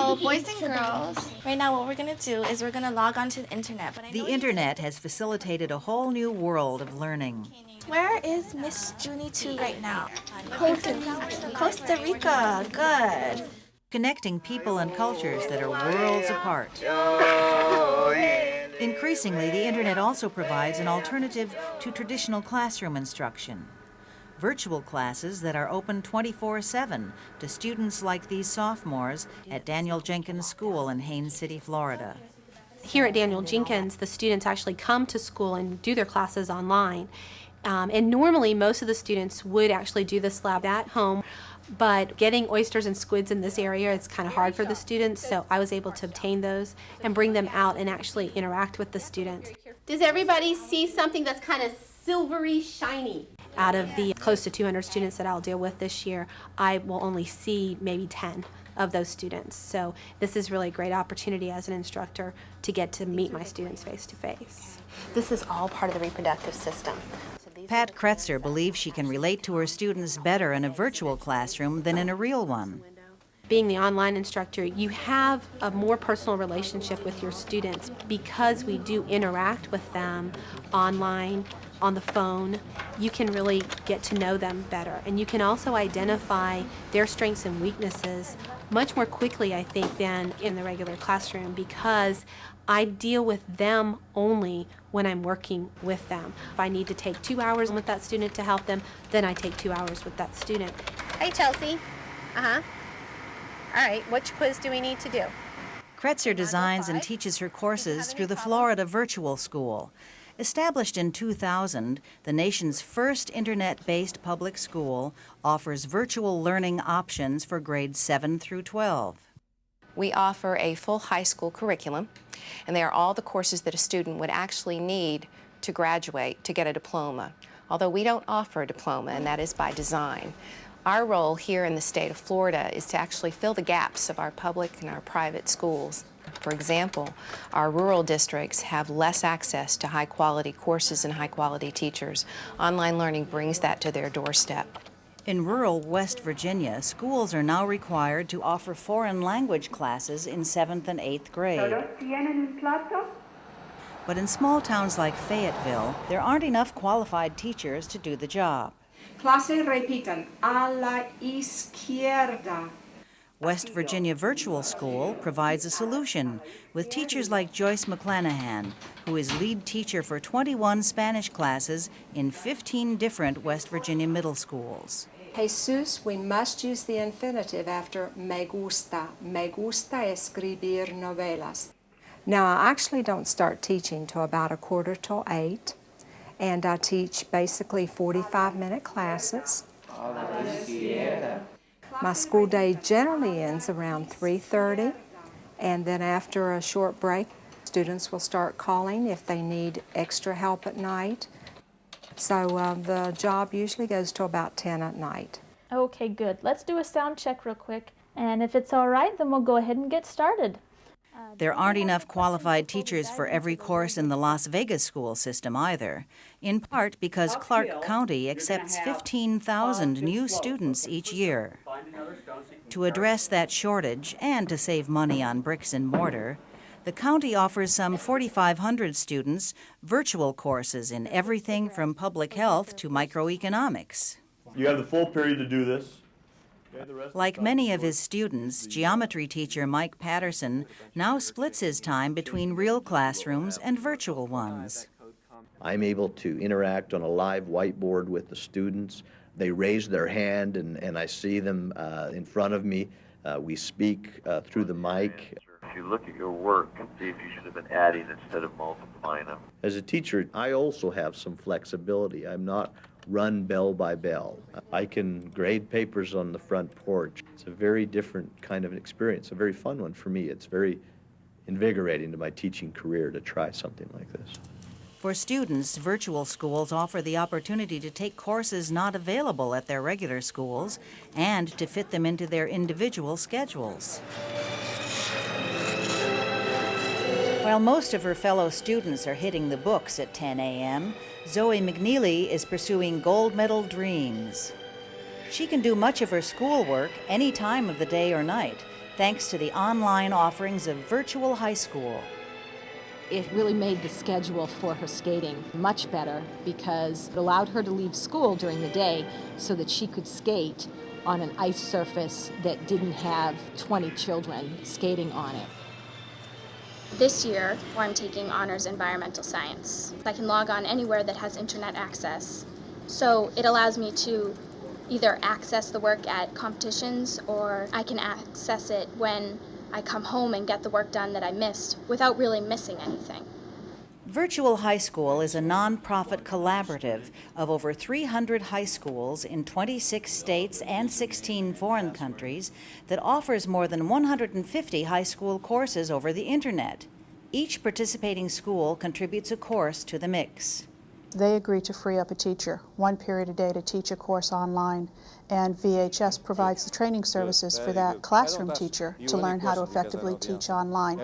So, boys and girls, right now what we're going to do is we're going to log onto the internet. But The internet has facilitated a whole new world of learning. Where is Miss Junie 2 right now? Costa Rica. Good. Connecting people and cultures that are worlds apart. Increasingly, the internet also provides an alternative to traditional classroom instruction. Virtual classes that are open 24/7 to students like these sophomores at Daniel Jenkins School in Haines City, Florida. Here at Daniel Jenkins, the students actually come to school and do their classes online. And normally, most of the students would actually do this lab at home, but getting oysters and squids in this area is kind of hard for the students, so I was able to obtain those and bring them out and actually interact with the students. Does everybody see something that's kind of silvery, shiny? Out of the close to 200 students that I'll deal with this year, I will only see maybe 10 of those students. So this is really a great opportunity as an instructor to get to meet my students face to face. This is all part of the reproductive system. Pat Kretzer believes she can relate to her students better in a virtual classroom than in a real one. Being the online instructor, you have a more personal relationship with your students because we do interact with them online, on the phone. You can really get to know them better, and you can also identify their strengths and weaknesses much more quickly, I think, than in the regular classroom, because I deal with them only when I'm working with them. If I need to take 2 hours with that student to help them, then I take 2 hours with that student. Hey, Chelsea. All right, which quiz do we need to do? Kretzer designs and teaches her courses through the Florida Virtual School. Established in 2000, the nation's first internet-based public school offers virtual learning options for grades 7 through 12. We offer a full high school curriculum, and they are all the courses that a student would actually need to graduate to get a diploma, although we don't offer a diploma, and that is by design. Our role here in the state of Florida is to actually fill the gaps of our public and our private schools. For example, our rural districts have less access to high-quality courses and high-quality teachers. Online learning brings that to their doorstep. In rural West Virginia, schools are now required to offer foreign language classes in 7th and 8th grade. But in small towns like Fayetteville, there aren't enough qualified teachers to do the job. Clase repitan, a la izquierda. West Virginia Virtual School provides a solution with teachers like Joyce McClanahan, who is lead teacher for 21 Spanish classes in 15 different West Virginia middle schools. Jesus, we must use the infinitive after me gusta. Me gusta escribir novelas. Now, I actually don't start teaching till about 7:45, and I teach basically 45-minute classes. My school day generally ends around 3:30, and then after a short break, students will start calling if they need extra help at night. So the job usually goes to about 10 at night. Okay, good. Let's do a sound check real quick, and if it's all right, then we'll go ahead and get started. There aren't enough qualified teachers for every course in the Las Vegas school system either, in part because Clark County accepts 15,000 new students each year. To address that shortage and to save money on bricks and mortar, the county offers some 4,500 students virtual courses in everything from public health to microeconomics. You have the full period to do this. Like many of his students, geometry teacher Mike Patterson now splits his time between real classrooms and virtual ones. I'm able to interact on a live whiteboard with the students. They raise their hand and I see them in front of me. We speak through the mic. If you look at your work and see if you should have been adding instead of multiplying them. As a teacher, I also have some flexibility. I'm not run bell by bell. I can grade papers on the front porch. It's a very different kind of an experience, a very fun one for me. It's very invigorating to my teaching career to try something like this. For students, virtual schools offer the opportunity to take courses not available at their regular schools and to fit them into their individual schedules. While most of her fellow students are hitting the books at 10 a.m., Zoe McNeely is pursuing gold medal dreams. She can do much of her schoolwork any time of the day or night, thanks to the online offerings of virtual high school. It really made the schedule for her skating much better because it allowed her to leave school during the day so that she could skate on an ice surface that didn't have 20 children skating on it. This year, I'm taking honors environmental science. I can log on anywhere that has internet access. So it allows me to either access the work at competitions or I can access it when I come home and get the work done that I missed without really missing anything. Virtual High School is a nonprofit collaborative of over 300 high schools in 26 states and 16 foreign countries that offers more than 150 high school courses over the internet. Each participating school contributes a course to the mix. They agree to free up a teacher, 1 period a day to teach a course online, and VHS provides the training services for that classroom teacher to learn how to effectively teach online.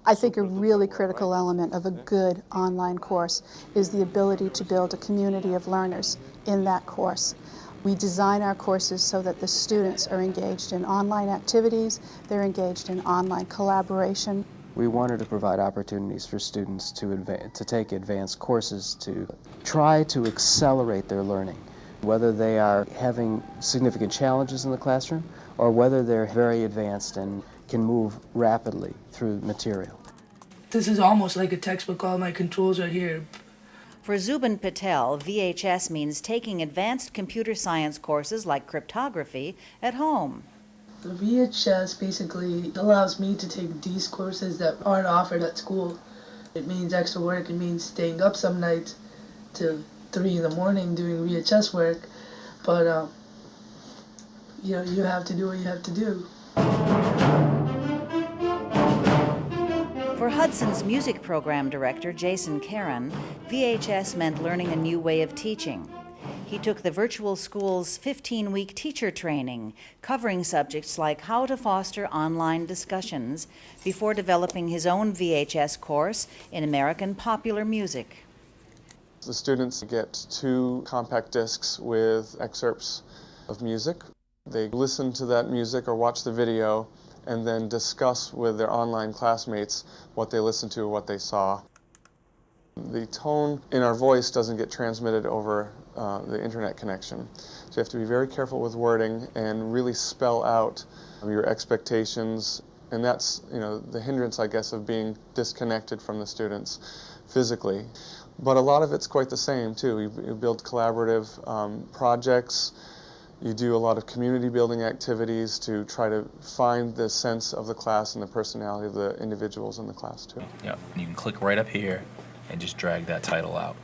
I think a really critical element of a good online course is the ability to build a community of learners in that course. We design our courses so that the students are engaged in online activities, they're engaged in online collaboration. We wanted to provide opportunities for students to take advanced courses to try to accelerate their learning, whether they are having significant challenges in the classroom or whether they're very advanced and can move rapidly through material. This is almost like a textbook. All my controls are here. For Zubin Patel, VHS means taking advanced computer science courses like cryptography at home. The VHS basically allows me to take these courses that aren't offered at school. It means extra work. It means staying up some nights till 3 in the morning doing VHS work. But, you have to do what you have to do. For Hudson's music program director, Jason Caron, VHS meant learning a new way of teaching. He took the virtual school's 15-week teacher training, covering subjects like how to foster online discussions, before developing his own VHS course in American popular music. The students get 2 compact discs with excerpts of music. They listen to that music or watch the video and then discuss with their online classmates what they listened to or what they saw. The tone in our voice doesn't get transmitted over the internet connection. So you have to be very careful with wording and really spell out your expectations. And that's, the hindrance, I guess, of being disconnected from the students physically. But a lot of it's quite the same, too. You build collaborative projects. You do a lot of community building activities to try to find the sense of the class and the personality of the individuals in the class, too. Yeah, and you can click right up here and just drag that title out.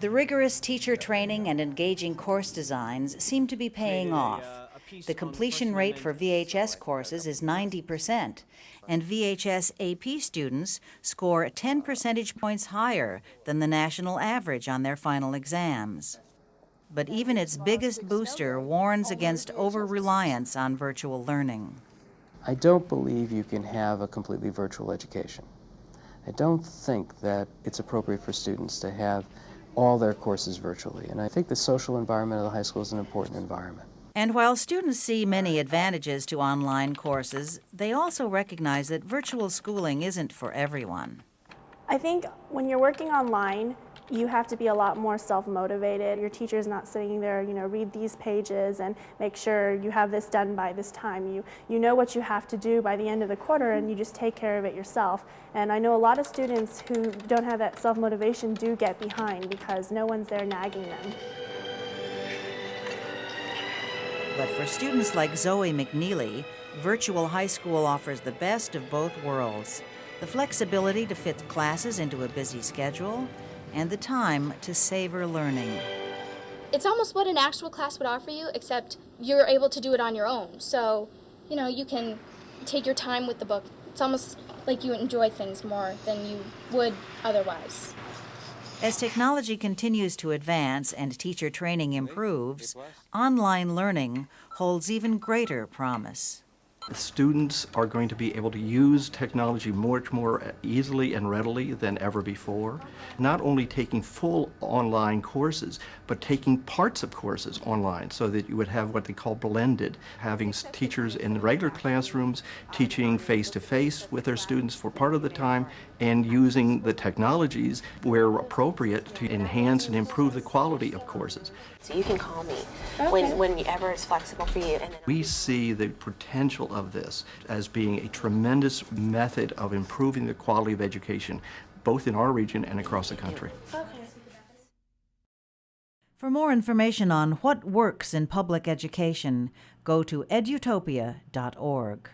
The rigorous teacher training and engaging course designs seem to be paying off. The completion rate for VHS courses is 90%, and VHS AP students score 10 percentage points higher than the national average on their final exams. But even its biggest booster warns against over-reliance on virtual learning. I don't believe you can have a completely virtual education. I don't think that it's appropriate for students to have all their courses virtually, and I think the social environment of the high school is an important environment. And while students see many advantages to online courses, they also recognize that virtual schooling isn't for everyone. I think when you're working online, you have to be a lot more self-motivated. Your teacher's not sitting there, read these pages and make sure you have this done by this time. You know what you have to do by the end of the quarter and you just take care of it yourself. And I know a lot of students who don't have that self-motivation do get behind because no one's there nagging them. But for students like Zoe McNeely, virtual high school offers the best of both worlds: the flexibility to fit classes into a busy schedule and the time to savor learning. It's almost what an actual class would offer you, except you're able to do it on your own. So, you can take your time with the book. It's almost like you enjoy things more than you would otherwise. As technology continues to advance and teacher training improves, online learning holds even greater promise. Students are going to be able to use technology much more easily and readily than ever before. Not only taking full online courses, but taking parts of courses online so that you would have what they call blended, having teachers in the regular classrooms teaching face-to-face with their students for part of the time and using the technologies where appropriate to enhance and improve the quality of courses. So you can call me whenever it's flexible for you. And We see the potential of this as being a tremendous method of improving the quality of education, both in our region and across the country. For more information on what works in public education, go to edutopia.org.